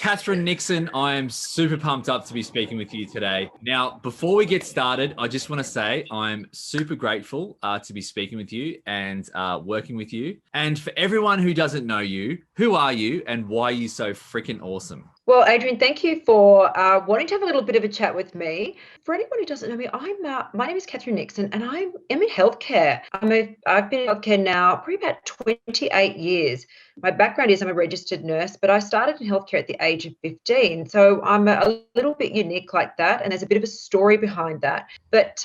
Catharine Nixon, I am super pumped up to be speaking with you today. Now, before we get started, I just want to say I'm super grateful to be speaking with you and working with you. And for everyone who doesn't know you, who are you and why are you so freaking awesome? Well, Adrian, thank you for wanting to have a little bit of a chat with me. For anyone who doesn't know me, my name is Catharine Nixon, and I am in healthcare. I've been in healthcare now probably about 28 years. My background is I'm a registered nurse, but I started in healthcare at the age of 15. So I'm a little bit unique like that, and there's a bit of a story behind that. But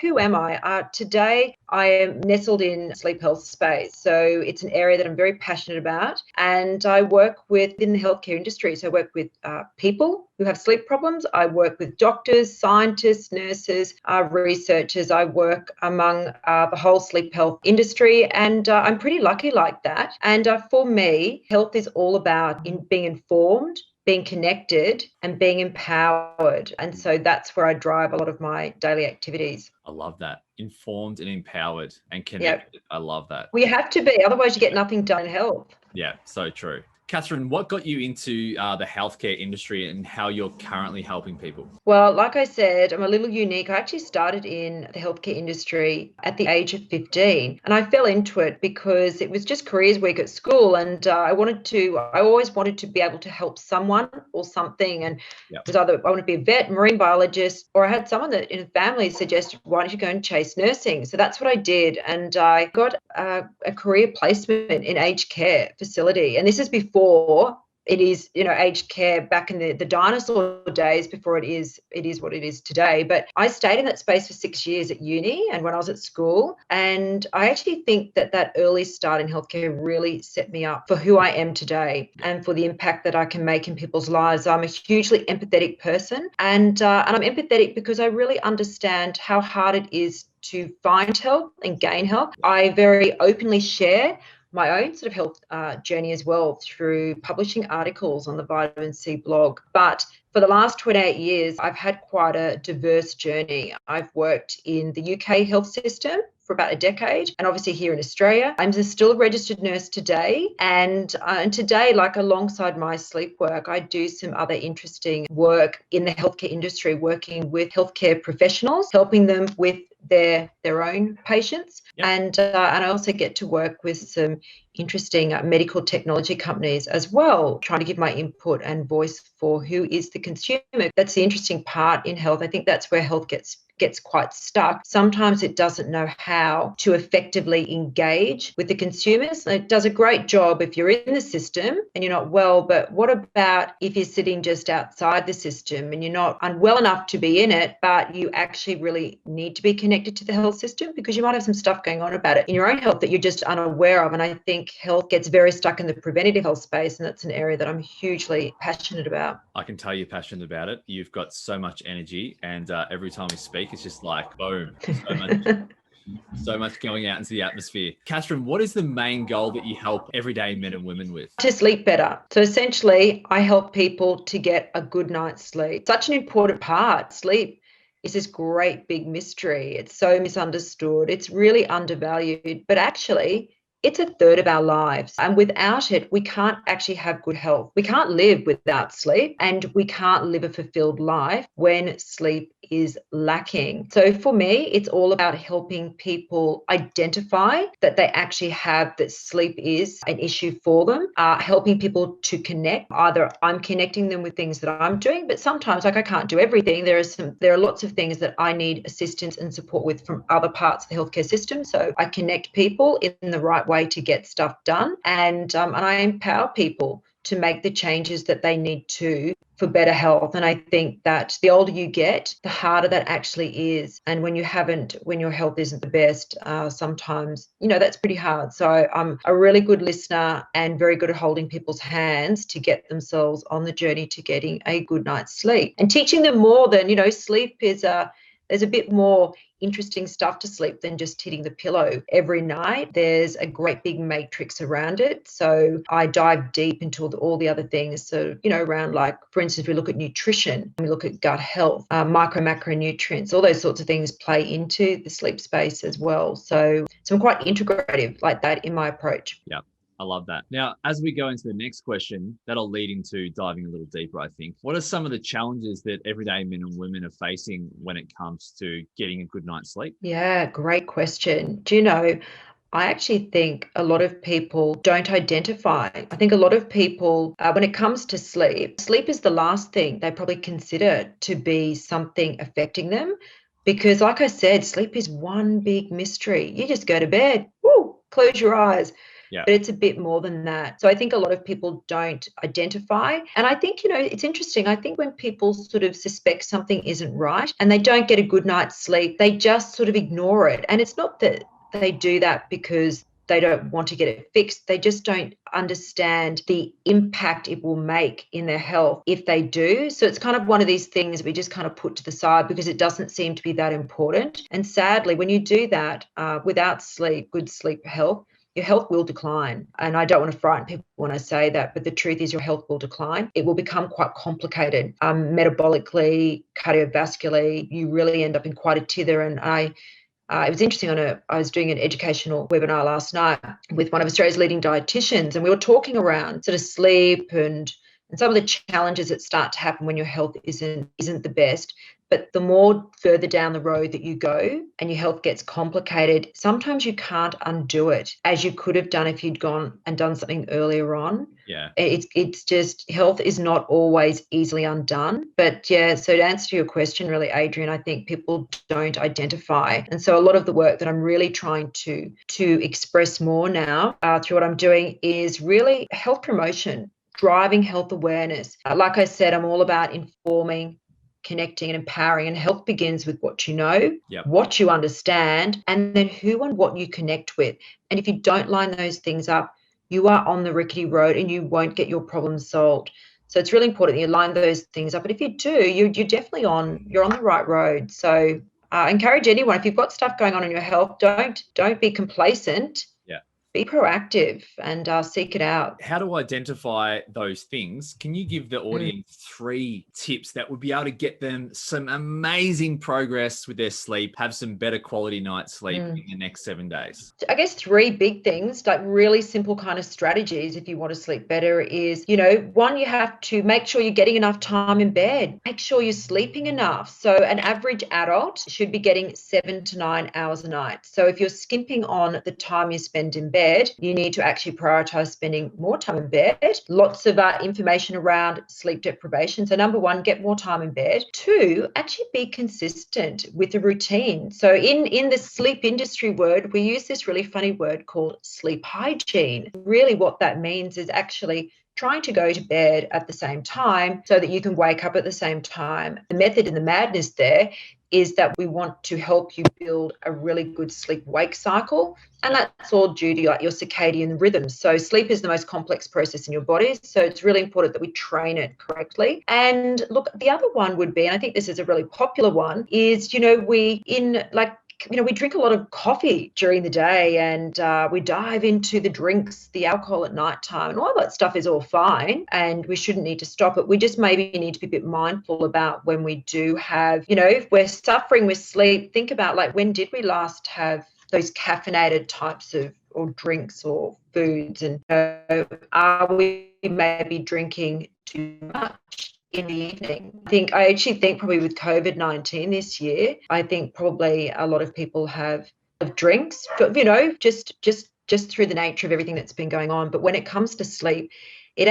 who am I? Today, I am nestled in sleep health space. So it's an area that I'm very passionate about, and I work within the healthcare industry. So I work with people who have sleep problems. I work with doctors, scientists, nurses, researchers. I work among the whole sleep health industry, and I'm pretty lucky like that. And for me, health is all about being informed, being connected, and being empowered. And so that's where I drive a lot of my daily activities. I love that. Informed and empowered and connected. Yep. I love that. Well, you have to be, otherwise you get nothing done in health. Yeah, so true. Catharine, what got you into the healthcare industry and how you're currently helping people? Well, like I said, I'm a little unique. I actually started in the healthcare industry at the age of 15, and I fell into it because it was just careers week at school, and I always wanted to be able to help someone or something, and it was either I wanted to be a vet, marine biologist, or I had someone that in the family suggested, why don't you go and chase nursing? So that's what I did, and I got a career placement in aged care facility, and this is before it is, aged care back in the dinosaur days, before it is what it is today. But I stayed in that space for 6 years at uni and when I was at school. And I actually think that early start in healthcare really set me up for who I am today and for the impact that I can make in people's lives. I'm a hugely empathetic person, and I'm empathetic because I really understand how hard it is to find help and gain help. I very openly share my own sort of health journey as well through publishing articles on the Vitamin C blog. But for the last 28 years, I've had quite a diverse journey. I've worked in the UK health system for about a decade, and obviously here in Australia. I'm still a registered nurse today, and today, like alongside my sleep work, I do some other interesting work in the healthcare industry, working with healthcare professionals, helping them with their own patients. Yep. And I also get to work with some interesting medical technology companies as well, trying to give my input and voice for who is the consumer. That's the interesting part in health. I think that's where health gets quite stuck. Sometimes it doesn't know how to effectively engage with the consumers. It does a great job if you're in the system and you're not well, but what about if you're sitting just outside the system and you're not unwell enough to be in it, but you actually really need to be connected to the health system because you might have some stuff going on about it in your own health that you're just unaware of. And I think health gets very stuck in the preventative health space, and that's an area that I'm hugely passionate about. I can tell you're passionate about it. You've got so much energy, and every time we speak, it's just like boom, so much going out into the atmosphere. Catharine, what is the main goal that you help everyday men and women with? To sleep better. So essentially, I help people to get a good night's sleep. Such an important part. Sleep is this great big mystery. It's so misunderstood. It's really undervalued, but actually, it's a third of our lives. And without it, we can't actually have good health. We can't live without sleep, and we can't live a fulfilled life when sleep is lacking. So for me, it's all about helping people identify that they actually have, that sleep is an issue for them, helping people to connect. Either I'm connecting them with things that I'm doing, but sometimes I can't do everything. There are lots of things that I need assistance and support with from other parts of the healthcare system. So I connect people in the right way to get stuff done, and I empower people to make the changes that they need to for better health. And I think that the older you get, the harder that actually is. And when your health isn't the best, sometimes, that's pretty hard. So I'm a really good listener and very good at holding people's hands to get themselves on the journey to getting a good night's sleep and teaching them more than, sleep is there's a bit more interesting stuff to sleep than just hitting the pillow every night. There's a great big matrix around it. So I dive deep into all the other things. So, around, like, for instance, we look at nutrition, we look at gut health, macronutrients, all those sorts of things play into the sleep space as well. So I'm quite integrative like that in my approach. Yeah. I love that. Now, as we go into the next question, that'll lead into diving a little deeper, I think. What are some of the challenges that everyday men and women are facing when it comes to getting a good night's sleep? Yeah, great question. Do you know, I actually think a lot of people don't identify. I think a lot of people, when it comes to sleep, sleep is the last thing they probably consider to be something affecting them. Because, like I said, sleep is one big mystery. You just go to bed, woo, close your eyes. Yeah. But it's a bit more than that. So I think a lot of people don't identify. And I think, it's interesting. I think when people sort of suspect something isn't right and they don't get a good night's sleep, they just sort of ignore it. And it's not that they do that because they don't want to get it fixed. They just don't understand the impact it will make in their health if they do. So it's kind of one of these things we just kind of put to the side because it doesn't seem to be that important. And sadly, when you do that without sleep, good sleep health, your health will decline. And I don't want to frighten people when I say that, but the truth is your health will decline. It will become quite complicated metabolically, cardiovascularly. You really end up in quite a tither. And it was interesting. I was doing an educational webinar last night with one of Australia's leading dietitians, and we were talking around sort of sleep and some of the challenges that start to happen when your health isn't the best. But the more further down the road that you go and your health gets complicated, sometimes you can't undo it as you could have done if you'd gone and done something earlier on. Yeah. It's just health is not always easily undone. But yeah, so to answer your question, really, Adrian, I think people don't identify. And so a lot of the work that I'm really trying to express more now through what I'm doing is really health promotion, driving health awareness. Like I said, I'm all about informing, connecting and empowering, and health begins with what you know, Yep. what you understand, and then who and what you connect with. And if you don't line those things up, you are on the rickety road and you won't get your problems solved. So it's really important that you line those things up. But if you do, you're definitely on the right road. So I encourage anyone, if you've got stuff going on in your health, don't be complacent. Yeah. Be proactive and seek it out. How to identify those things? Can you give the audience 3 tips that would be able to get them some amazing progress with their sleep, have some better quality night's sleep in the next 7 days? I guess 3 big things, like really simple kind of strategies if you want to sleep better is, one, you have to make sure you're getting enough time in bed. Make sure you're sleeping enough. So an average adult should be getting 7 to 9 hours a night. So if you're skimping on the time you spend in bed, you need to actually prioritize spending more time in bed. Lots of information around sleep deprivation. So number 1, get more time in bed. 2, actually be consistent with a routine. So in the sleep industry word, we use this really funny word called sleep hygiene. Really what that means is actually trying to go to bed at the same time so that you can wake up at the same time. The method and the madness there is that we want to help you build a really good sleep-wake cycle, and that's all due to your circadian rhythms. So sleep is the most complex process in your body, so it's really important that we train it correctly. And look, the other one would be, and I think this is a really popular one, is, we drink a lot of coffee during the day and we dive into the drinks, the alcohol at nighttime, and all that stuff is all fine and we shouldn't need to stop it. We just maybe need to be a bit mindful about when we do have, if we're suffering with sleep, think about like when did we last have those caffeinated types of or drinks or foods, and are we maybe drinking too much in the evening? I actually think probably with COVID-19 this year, I think probably a lot of people have drinks, but just through the nature of everything that's been going on. But when it comes to sleep, it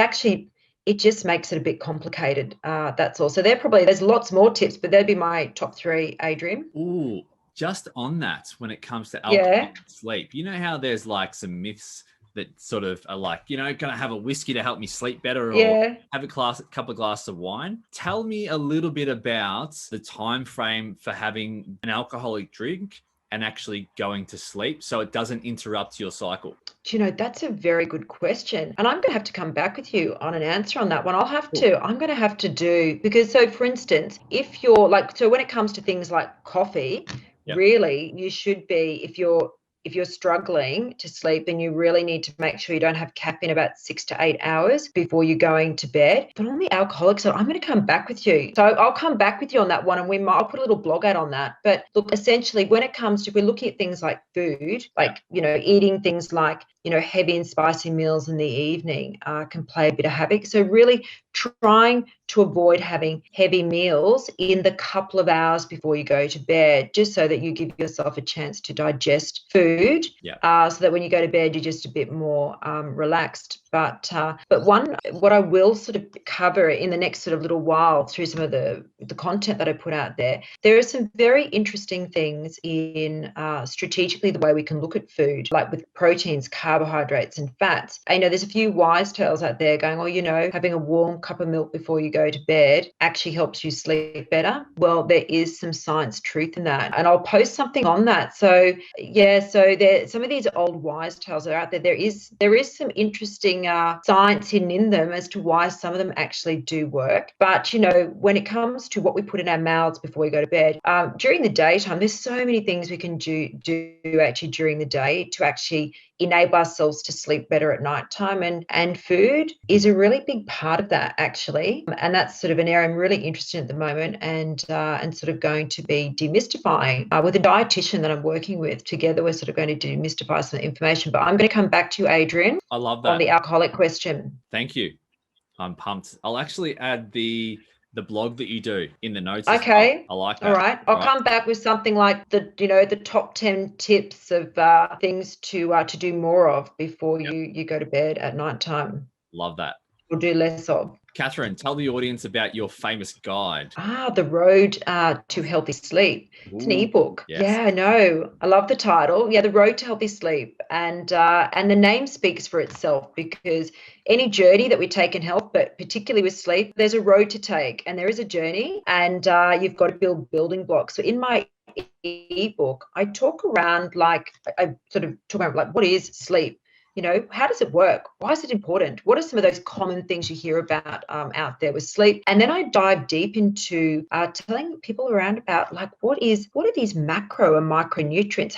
just makes it a bit complicated. That's all. So there's lots more tips, but that'd be my top 3, Adrian. Ooh, just on that, when it comes to alcohol and sleep, you know how there's like some myths that sort of are like, going to have a whiskey to help me sleep better or have a couple of glasses of wine. Tell me a little bit about the time frame for having an alcoholic drink and actually going to sleep so it doesn't interrupt your cycle. That's a very good question. And I'm going to have to come back with you on an answer on that one. I'm going to have to do, because so for instance, if you're so when it comes to things like coffee, really you should be, if you're struggling to sleep, then you really need to make sure you don't have caffeine about 6 to 8 hours before you're going to bed. But on the alcoholic side, I'm going to come back with you. So I'll come back with you on that one, and I'll put a little blog out on that. But look, essentially, when it comes to, we're looking at things like food, eating things like, heavy and spicy meals in the evening can play a bit of havoc. So really trying to avoid having heavy meals in the couple of hours before you go to bed, just so that you give yourself a chance to digest food, so that when you go to bed, you're just a bit more relaxed. But what I will sort of cover in the next sort of little while through some of the content that I put out there are some very interesting things in strategically the way we can look at food, like with proteins, carbohydrates, and fats. I know there's a few wise tales out there going, having a warm cup of milk before you go to bed actually helps you sleep better. Well, there is some science truth in that, and I'll post something on that. So there, some of these old wise tales are out there. There is some interesting science hidden in them as to why some of them actually do work. But when it comes to what we put in our mouths before we go to bed, during the daytime, there's so many things we can do actually during the day to actually enable ourselves to sleep better at nighttime, and food is a really big part of that actually, and that's sort of an area I'm really interested in at the moment, and sort of going to be demystifying with a dietitian that I'm working with. Together we're sort of going to demystify some information, but I'm going to come back to you, Adrian. I love that. On the alcoholic question. Thank you. I'm pumped. I'll actually add the blog that you do in the notes. Okay. I like that. All right. I'll come back with something like the top 10 tips of things to do more of before you go to bed at nighttime. Love that. We'll do less of. Catharine, tell the audience about your famous guide. The Road to Healthy Sleep. It's an ebook. Yes. Yeah, I know. I love the title. Yeah, The Road to Healthy Sleep. And the name speaks for itself, because any journey that we take in health, but particularly with sleep, there's a road to take, and there is a journey, and you've got to build building blocks. So in my ebook, I talk around what is sleep? How does it work? Why is it important? What are some of those common things you hear about out there with sleep? And then I dive deep into telling people around about what are these macro and micronutrients?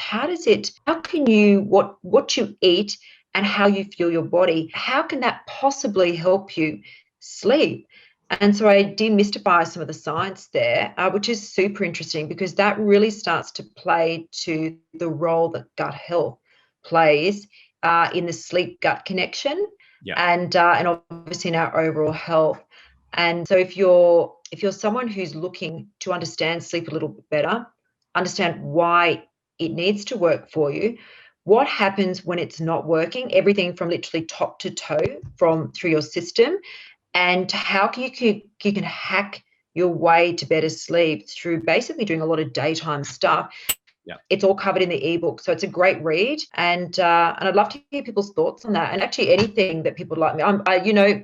What you eat and how you fuel your body, how can that possibly help you sleep? And so I demystify some of the science there, which is super interesting, because that really starts to play to the role that gut health plays in the sleep-gut connection, and obviously in our overall health. And so if you're someone who's looking to understand sleep a little bit better, understand why it needs to work for you, what happens when it's not working, everything from literally top to toe through your system, and how you can hack your way to better sleep through basically doing a lot of daytime stuff. Yeah. It's all covered in the ebook. So it's a great read. And I'd love to hear people's thoughts on that. And actually anything that people like me.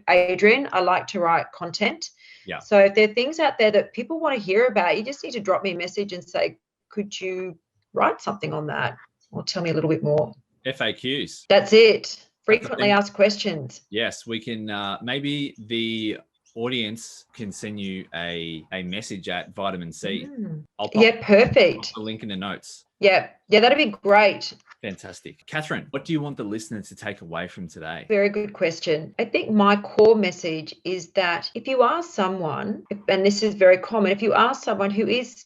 Adrian, I like to write content. Yeah. So if there are things out there that people want to hear about, you just need to drop me a message and say, could you write something on that? Or tell me a little bit more. FAQs. That's it. Frequently asked questions. Yes, we can maybe the audience can send you a message at vitamin C. I'll pop, perfect. Pop the link in the notes. Yeah, that'd be great. Fantastic. Catharine, what do you want the listener to take away from today? Very good question. I think my core message is that if you are someone, and this is very common, if you are someone who is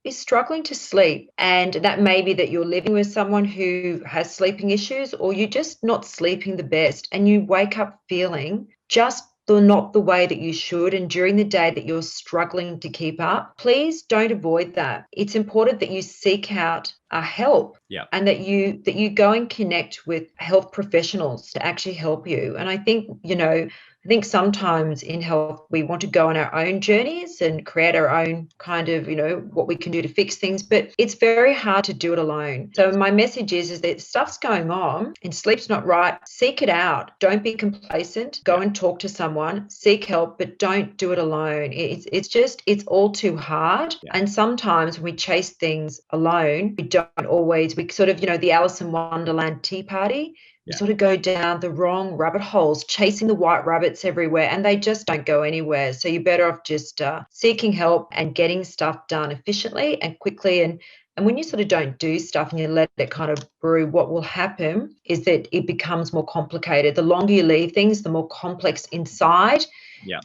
struggling to sleep, and that may be that you're living with someone who has sleeping issues, or you're just not sleeping the best, and you wake up feeling just not the way that you should, and during the day that you're struggling to keep up, please don't avoid that. It's important that you seek out help, and that you go and connect with health professionals to actually help you. And I think sometimes in health we want to go on our own journeys and create our own kind of what we can do to fix things, but it's very hard to do it alone. So my message is that stuff's going on and sleep's not right. Seek it out. Don't be complacent. Go and talk to someone. Seek help, but don't do it alone. It's all too hard. And sometimes when we chase things alone, we sort of the Alice in Wonderland tea party. You sort of go down the wrong rabbit holes, chasing the white rabbits everywhere, and they just don't go anywhere. So you're better off just seeking help and getting stuff done efficiently and quickly. And And when you sort of don't do stuff and you let it kind of brew, what will happen is that it becomes more complicated. The longer you leave things, the more complex inside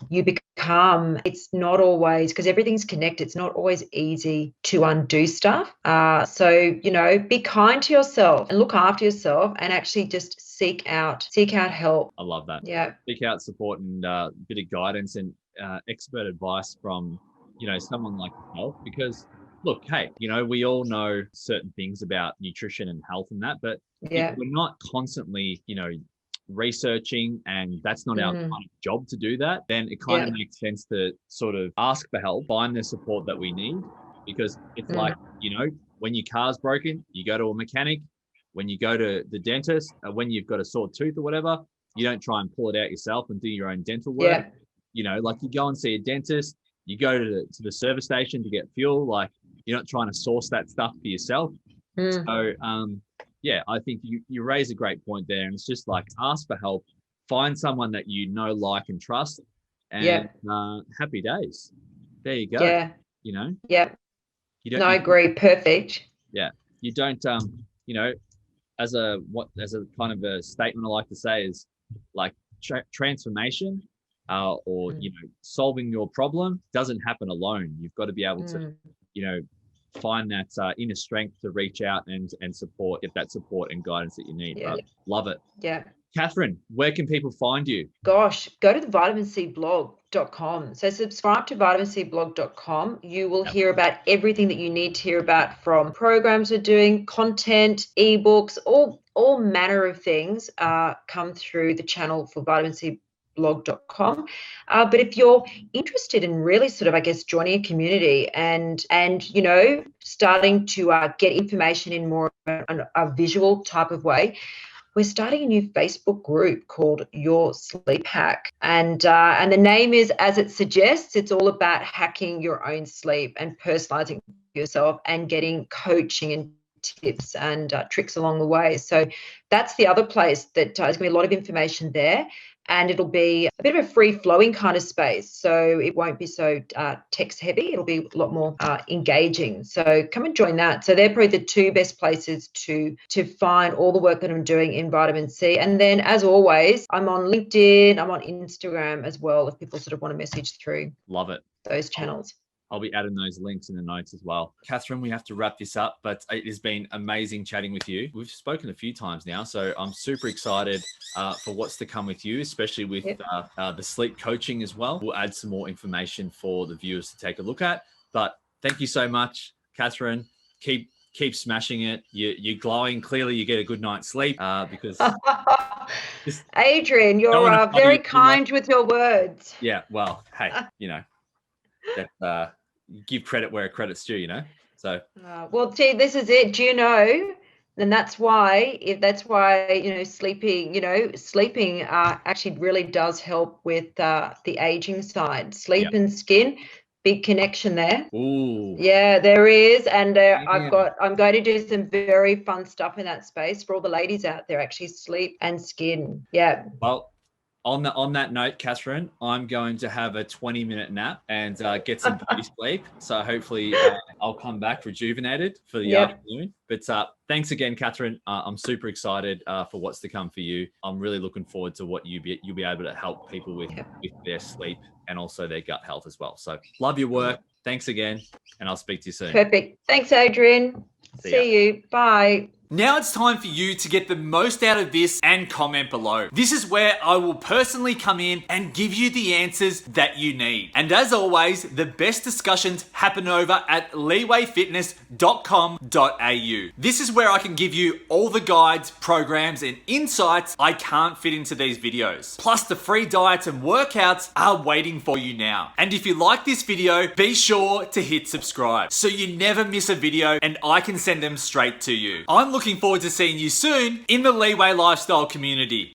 you become. It's not always, because everything's connected, it's not always easy to undo stuff. So, you know, be kind to yourself and look after yourself, and actually just seek out help. I love that. Yeah. Seek out support and a bit of guidance and expert advice from, you know, someone like yourself, because look, hey, you know, we all know certain things about nutrition and health and that, but if we're not constantly, you know, researching, and that's not our kind of job to do that, then it kind of makes sense to sort of ask for help, find the support that we need, because it's like, you know, when your car's broken, you go to a mechanic. When you go to the dentist, when you've got a sore tooth or whatever, you don't try and pull it out yourself and do your own dental work. You know, like you go and see a dentist, you go to the service station to get fuel, like you're not trying to source that stuff for yourself. So yeah, I think you raise a great point there, and it's just like ask for help, find someone that you know, like, and trust, and happy days. There you go. Yeah. You know. Yeah. You don't. No, I agree. Perfect. Yeah. You don't. You know, as a kind of a statement I like to say is like transformation, or you know, solving your problem doesn't happen alone. You've got to be able to, you know, find that inner strength to reach out and get that support and guidance that you need. Love it. Yeah. Catharine, where can people find you? Gosh, go to the vitamincblog.com. So subscribe to vitamincblog.com. You will hear about everything that you need to hear about, from programs we're doing, content, ebooks, all manner of things come through the channel for vitamincblog.com. But if you're interested in really sort of, I guess, joining a community and you know, starting to get information in more of a visual type of way, we're starting a new Facebook group called Your Sleep Hack. And the name is, as it suggests, it's all about hacking your own sleep and personalizing yourself and getting coaching and tips and tricks along the way. So that's the other place that there's going to be a lot of information there. And it'll be a bit of a free-flowing kind of space. So it won't be so text-heavy. It'll be a lot more engaging. So come and join that. So they're probably the two best places to find all the work that I'm doing in vitamin C. And then, as always, I'm on LinkedIn. I'm on Instagram as well, if people sort of want to message through. Love it. Those channels. I'll be adding those links in the notes as well. Catharine, we have to wrap this up, but it has been amazing chatting with you. We've spoken a few times now, so I'm super excited for what's to come with you, especially with the sleep coaching as well. We'll add some more information for the viewers to take a look at. But thank you so much, Catharine. Keep smashing it. You're glowing. Clearly, you get a good night's sleep because. Adrian, you're very kind with your words. Yeah. Well, hey, you know. That give credit where credit's due, you know. So well, gee, this is it. Do you know? And that's why, you know, sleeping actually really does help with the aging side. Sleep and skin, big connection there. Ooh. Yeah, there is, and I'm going to do some very fun stuff in that space for all the ladies out there. Actually, sleep and skin. Yeah. Well. On that note, Catharine, I'm going to have a 20-minute nap and get some beauty sleep. So hopefully I'll come back rejuvenated for the afternoon. But thanks again, Catharine. I'm super excited for what's to come for you. I'm really looking forward to what you'll be able to help people with their sleep and also their gut health as well. So love your work. Thanks again, and I'll speak to you soon. Perfect. Thanks, Adrian. See you. Bye. Now it's time for you to get the most out of this and comment below. This is where I will personally come in and give you the answers that you need. And as always, the best discussions happen over at leewayfitness.com.au. This is where I can give you all the guides, programs, and insights I can't fit into these videos. Plus the free diets and workouts are waiting for you now. And if you like this video, be sure to hit subscribe so you never miss a video and I can send them straight to you. I'm looking forward to seeing you soon in the Leeway Lifestyle community.